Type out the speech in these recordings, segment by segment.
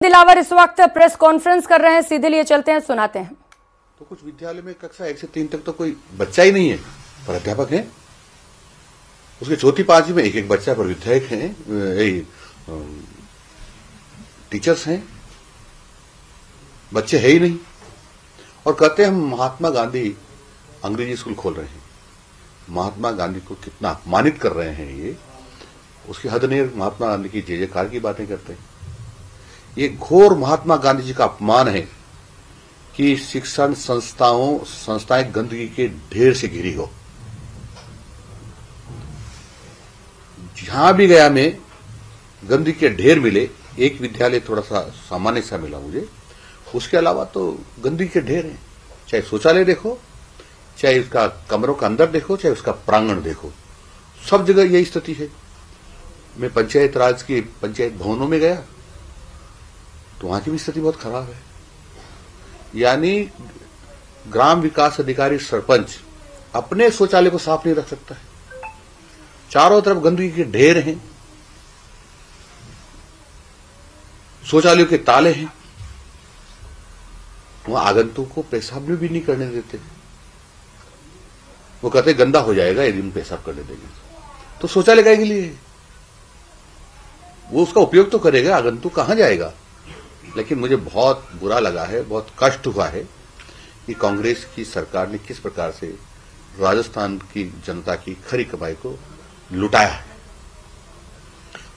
दिलावर इस वक्त press conference कर रहे हैं, सीधे लिए चलते हैं, सुनाते हैं। तो कुछ विद्यालय में कक्षा 1 से 3 तक तो कोई बच्चा ही नहीं है, पर अध्यापक हैं। उसके चौथी पांचवी में एक एक बच्चा पर विधायक हैं, टीचर्स हैं, बच्चे है ही नहीं। और कहते हैं हम महात्मा गांधी अंग्रेजी स्कूल खोल रहे हैं। महात्मा गांधी को कितना अपमानित कर रहे हैं ये, उसकी हद नहीं। महात्मा गांधी की जय जयकार की बातें करते हैं। ये घोर महात्मा गांधी जी का अपमान है कि शिक्षण संस्थाएं गंदगी के ढेर से घिरी हो। जहां भी गया मैं गंदगी के ढेर मिले, एक विद्यालय थोड़ा सा सामान्य सा मिला मुझे, उसके अलावा तो गंदगी के ढेर हैं। चाहे शौचालय देखो, चाहे उसका कमरों का अंदर देखो, चाहे उसका प्रांगण देखो, सब जगह यही स्थिति है। मैं पंचायत राज के पंचायत भवनों में गया तो वहां की भी स्थिति बहुत खराब है। यानी ग्राम विकास अधिकारी सरपंच अपने शौचालय को साफ नहीं रख सकता है। चारों तरफ गंदगी के ढेर हैं, शौचालयों के ताले हैं, वहां आगंतुक को पेशाब भी नहीं करने देते। वो कहते गंदा हो जाएगा यदि हम पेशाब करने देंगे। तो शौचालय काहे के लिए? वो उसका उपयोग तो करेगा, आगंतुक कहां जाएगा? लेकिन मुझे बहुत बुरा लगा है, बहुत कष्ट हुआ है कि कांग्रेस की सरकार ने किस प्रकार से राजस्थान की जनता की खरी कमाई को लुटाया है।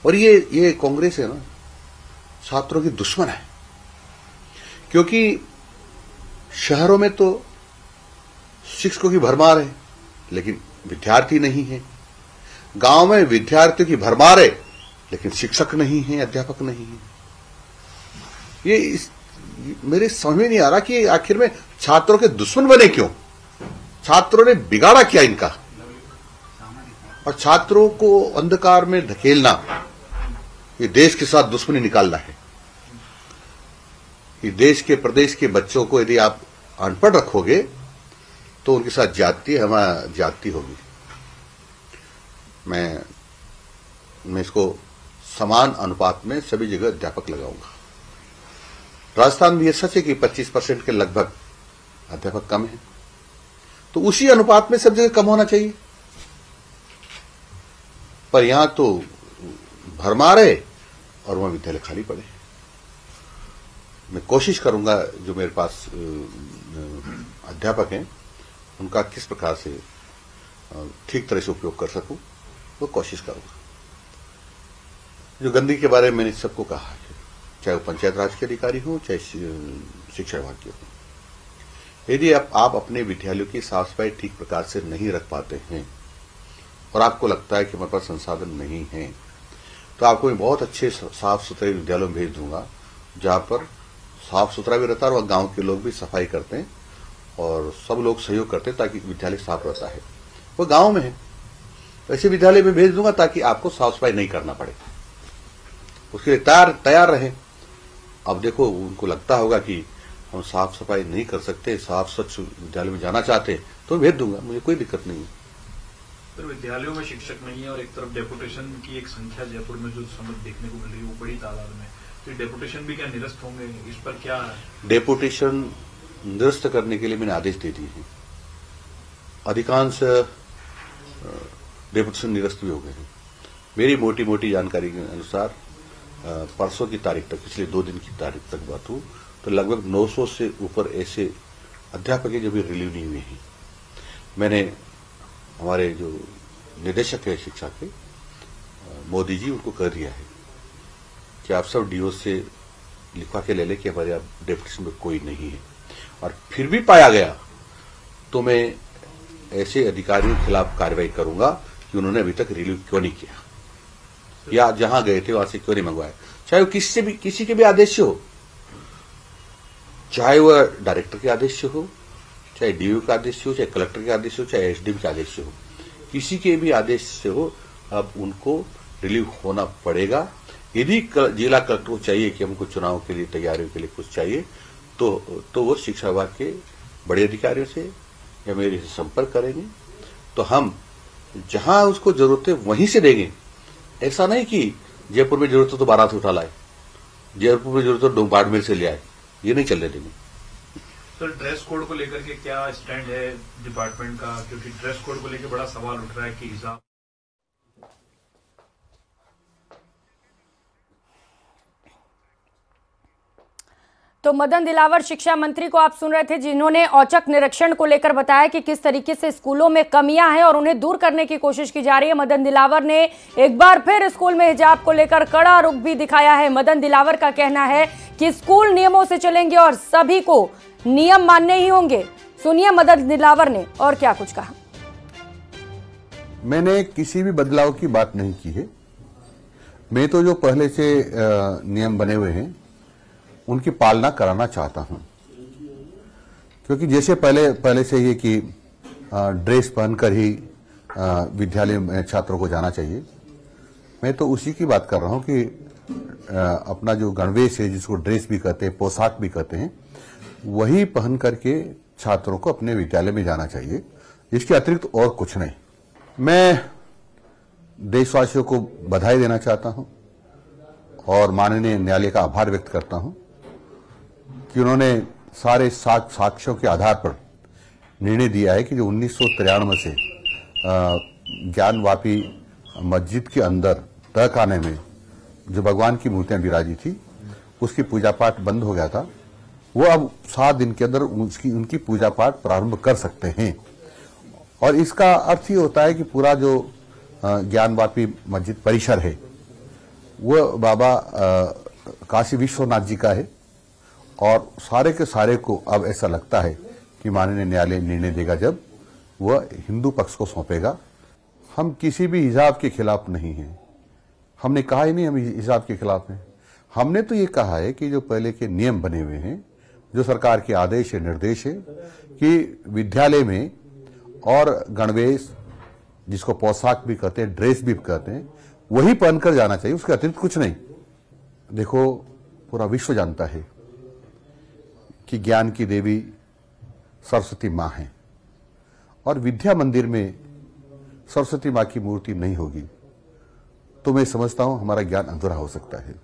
और ये कांग्रेस है ना, छात्रों की दुश्मन है। क्योंकि शहरों में तो शिक्षकों की भरमार है, लेकिन विद्यार्थी नहीं है। गांव में विद्यार्थियों की भरमार है, लेकिन शिक्षक नहीं है, अध्यापक नहीं है। मेरे समझ में नहीं आ रहा कि आखिर में छात्रों के दुश्मन बने क्यों? छात्रों ने बिगाड़ा क्या इनका? और छात्रों को अंधकार में धकेलना, ये देश के साथ दुश्मनी निकालना है। कि देश के प्रदेश के बच्चों को यदि आप अनपढ़ रखोगे तो उनके साथ ज्यादती होगी। मैं इसको समान अनुपात में सभी जगह अध्यापक लगाऊंगा। राजस्थान में यह सच है कि 25% के लगभग अध्यापक कम हैं, तो उसी अनुपात में सब जगह कम होना चाहिए। पर यहां तो भरमार है और वहां विद्यालय खाली पड़े। मैं कोशिश करूंगा जो मेरे पास अध्यापक हैं उनका किस प्रकार से ठीक तरह से उपयोग कर सकूं, वो कोशिश करूंगा। जो गंदगी के बारे में मैंने सबको कहा है, चाहे वो पंचायत राज के अधिकारी हो, चाहे शिक्षा विभाग के हो। यदि आप अपने विद्यालयों की साफ सफाई ठीक प्रकार से नहीं रख पाते हैं और आपको लगता है कि हमारे पास संसाधन नहीं है, तो आपको मैं बहुत अच्छे साफ सुथरे विद्यालयों में भेज दूंगा, जहां पर साफ सुथरा भी रहता है और गांव के लोग भी सफाई करते हैं और सब लोग सहयोग करते हैं ताकि विद्यालय साफ रहता है। वो गांव में है, ऐसे विद्यालय में भेज दूंगा ताकि आपको साफ सफाई नहीं करना पड़े, उसके लिए तैयार रहे। अब देखो, उनको लगता होगा कि हम साफ सफाई नहीं कर सकते, साफ स्वच्छ विद्यालय में जाना चाहते हैं, तो भेज दूंगा, मुझे कोई दिक्कत नहीं है। पर विद्यालयों में शिक्षक नहीं है और एक तरफ डेपुटेशन की एक संख्या जयपुर में जो समझ देखने को मिल रही है वो बड़ी तादाद में, तो डेपुटेशन भी क्या निरस्त होंगे? इस पर क्या है? डेपुटेशन निरस्त करने के लिए मैंने आदेश दे दिए हैं। अधिकांश डेपुटेशन निरस्त भी हो गए हैं। मेरी मोटी मोटी जानकारी के अनुसार परसों की तारीख तक, पिछले 2 दिन की तारीख तक बात हो तो लगभग 900 से ऊपर ऐसे अध्यापक हैं जो भी रिलीव नहीं हुए हैं। मैंने हमारे जो निदेशक है शिक्षा के, मोदी जी, उनको कह दिया है कि आप सब डीओ से लिखवा के ले लें कि हमारे यहाँ डेपुटेशन में कोई नहीं है। और फिर भी पाया गया तो मैं ऐसे अधिकारियों के खिलाफ कार्रवाई करूंगा कि उन्होंने अभी तक रिलीव क्यों नहीं किया, या जहां गए थे वहां से क्यों नहीं मंगवाया। चाहे वो किसी के भी आदेश से हो, चाहे वह डायरेक्टर के आदेश से हो, चाहे डीओ के आदेश से हो, चाहे कलेक्टर के आदेश से हो, चाहे एसडीएम के आदेश से हो, किसी के भी आदेश से हो, अब उनको रिलीव होना पड़ेगा। यदि जिला कलेक्टर को चाहिए कि हमको चुनाव के लिए तैयारियों के लिए कुछ चाहिए, तो वो शिक्षा विभाग के बड़े अधिकारियों से या मेरे से संपर्क करेंगे, तो हम जहां उसको जरूरत है वहीं से देंगे। ऐसा नहीं कि जयपुर में जरूरत हो तो बारात उठा लाए, जयपुर में जरूरत तो बाड़मेर से ले आए, ये नहीं चलने देंगे। सर, ड्रेस कोड को लेकर के क्या स्टैंड है डिपार्टमेंट का, क्योंकि ड्रेस कोड को लेकर बड़ा सवाल उठ रहा है कि हिसाब। तो मदन दिलावर शिक्षा मंत्री को आप सुन रहे थे, जिन्होंने औचक निरीक्षण को लेकर बताया कि किस तरीके से स्कूलों में कमियां हैं और उन्हें दूर करने की कोशिश की जा रही है। मदन दिलावर ने एक बार फिर स्कूल में हिजाब को लेकर कड़ा रुख भी दिखाया है। मदन दिलावर का कहना है कि स्कूल नियमों से चलेंगे और सभी को नियम मानने ही होंगे। सुनिए मदन दिलावर ने और क्या कुछ कहा। मैंने किसी भी बदलाव की बात नहीं की है। मैं तो जो पहले से नियम बने हुए हैं उनकी पालना कराना चाहता हूं, क्योंकि जैसे पहले से ये कि ड्रेस पहनकर ही विद्यालय में छात्रों को जाना चाहिए, मैं तो उसी की बात कर रहा हूं कि अपना जो गणवेश है, जिसको ड्रेस भी कहते हैं, पोशाक भी कहते हैं, वही पहन करके छात्रों को अपने विद्यालय में जाना चाहिए। इसके अतिरिक्त और कुछ नहीं। मैं देशवासियों को बधाई देना चाहता हूं और माननीय न्यायालय का आभार व्यक्त करता हूं कि उन्होंने सारे साक्ष्यों के आधार पर निर्णय दिया है कि जो 1993 से ज्ञानवापी मस्जिद के अंदर तहखाने में जो भगवान की मूर्तियां विराजी थी, उसकी पूजा पाठ बंद हो गया था, वो अब 7 दिन के अंदर उनकी पूजा पाठ प्रारंभ कर सकते हैं। और इसका अर्थ ये होता है कि पूरा जो ज्ञानवापी मस्जिद परिसर है वो बाबा काशी विश्वनाथ जी का है और सारे के सारे को अब ऐसा लगता है कि माननीय न्यायालय निर्णय देगा जब वह हिंदू पक्ष को सौंपेगा। हम किसी भी हिजाब के खिलाफ नहीं हैं। हमने कहा ही नहीं हम हिजाब के खिलाफ हैं। हमने तो ये कहा है कि जो पहले के नियम बने हुए हैं, जो सरकार के आदेश है, निर्देश है कि विद्यालय में और गणवेश, जिसको पोशाक भी कहते हैं, ड्रेस भी कहते हैं, वही पहनकर जाना चाहिए, उसके अतिरिक्त कुछ नहीं। देखो, पूरा विश्व जानता है कि ज्ञान की देवी सरस्वती मां है और विद्या मंदिर में सरस्वती मां की मूर्ति नहीं होगी तो मैं समझता हूं हमारा ज्ञान अधूरा हो सकता है।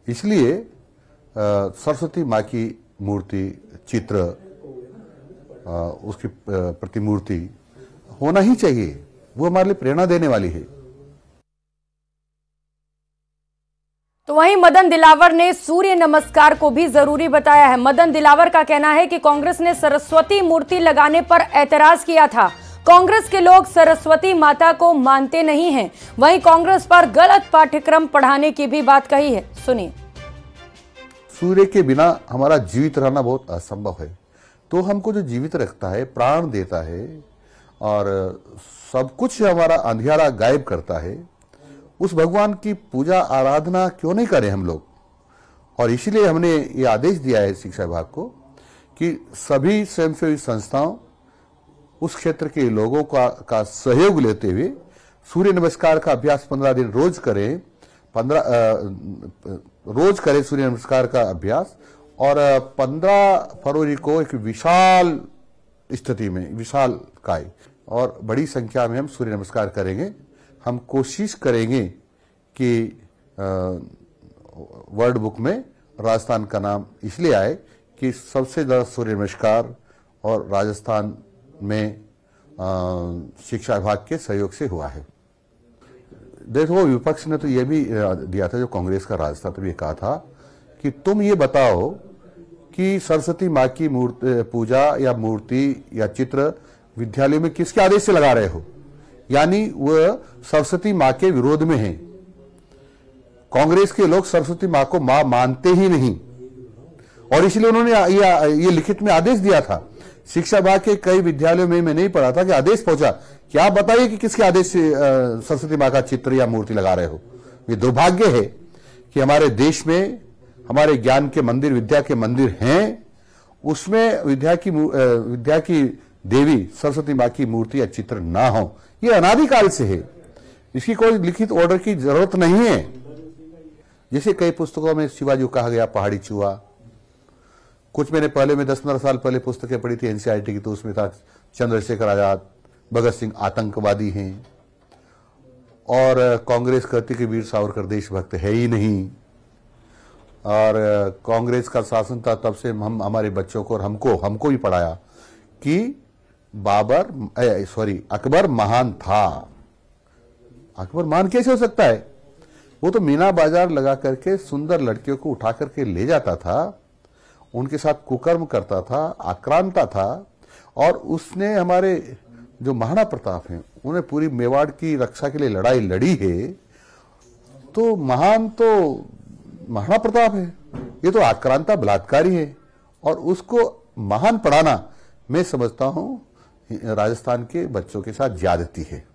इसलिए सरस्वती मां की मूर्ति, चित्र, उसकी प्रतिमूर्ति होना ही चाहिए। वो हमारे लिए प्रेरणा देने वाली है। तो वहीं मदन दिलावर ने सूर्य नमस्कार को भी जरूरी बताया है। मदन दिलावर का कहना है कि कांग्रेस ने सरस्वती मूर्ति लगाने पर ऐतराज किया था। कांग्रेस के लोग सरस्वती माता को मानते नहीं हैं। वहीं कांग्रेस पर गलत पाठ्यक्रम पढ़ाने की भी बात कही है। सुनिए। सूर्य के बिना हमारा जीवित रहना बहुत असंभव है, तो हमको जो जीवित रखता है, प्राण देता है और सब कुछ हमारा अंधियारा गायब करता है, उस भगवान की पूजा आराधना क्यों नहीं करें हम लोग। और इसीलिए हमने ये आदेश दिया है शिक्षा विभाग को कि सभी स्वयंसेवी संस्थाओं, उस क्षेत्र के लोगों का सहयोग लेते हुए सूर्य नमस्कार का अभ्यास 15 दिन रोज करें। रोज करें सूर्य नमस्कार का अभ्यास। और 15 फरवरी को एक विशाल स्थिति में, विशाल काय और बड़ी संख्या में हम सूर्य नमस्कार करेंगे। हम कोशिश करेंगे कि वर्ल्ड बुक में राजस्थान का नाम इसलिए आए कि सबसे ज्यादा सूर्य नमस्कार और राजस्थान में शिक्षा विभाग के सहयोग से हुआ है। देखो, विपक्ष ने तो यह भी दिया था, जो कांग्रेस का राज था, तो ये कहा था कि तुम ये बताओ कि सरस्वती माँ की पूजा या मूर्ति या चित्र विद्यालय में किसके आदेश से लगा रहे हो। यानी वह सरस्वती माँ के विरोध में है। कांग्रेस के लोग सरस्वती माँ को माँ मानते ही नहीं और इसलिए उन्होंने ये लिखित में आदेश दिया था। शिक्षा विभाग के कई विद्यालयों में मैं नहीं पढ़ा था कि आदेश पहुंचा कि आप बताइए कि किसके आदेश से सरस्वती माँ का चित्र या मूर्ति लगा रहे हो। ये दुर्भाग्य है कि हमारे देश में हमारे ज्ञान के मंदिर, विद्या के मंदिर हैं, उसमें विद्या की देवी सरस्वती माँ की मूर्ति या चित्र ना हो। ये अनादिकाल से है, इसकी कोई लिखित ऑर्डर की जरूरत नहीं है। जैसे कई पुस्तकों में शिवाजी को कहा गया पहाड़ी चूहा। कुछ मैंने पहले में 10-15 साल पहले पुस्तकें पढ़ी थी एनसीईआरटी की, तो उसमें था चंद्रशेखर आजाद, भगत सिंह आतंकवादी हैं और कांग्रेस कहती कि वीर सावरकर देशभक्त है ही नहीं। और कांग्रेस का शासन था तब से हम हमारे बच्चों को और हमको भी पढ़ाया कि अकबर महान था। अकबर महान कैसे हो सकता है? वो तो मीना बाजार लगा करके सुंदर लड़कियों को उठा करके ले जाता था, उनके साथ कुकर्म करता था, आक्रांता था, और उसने हमारे जो महाराणा प्रताप हैं उन्हें पूरी मेवाड़ की रक्षा के लिए लड़ाई लड़ी है। तो महान तो महाराणा प्रताप है, ये तो आक्रांता बलात्कारी है, और उसको महान पढ़ाना मैं समझता हूं राजस्थान के बच्चों के साथ ज्यादती है।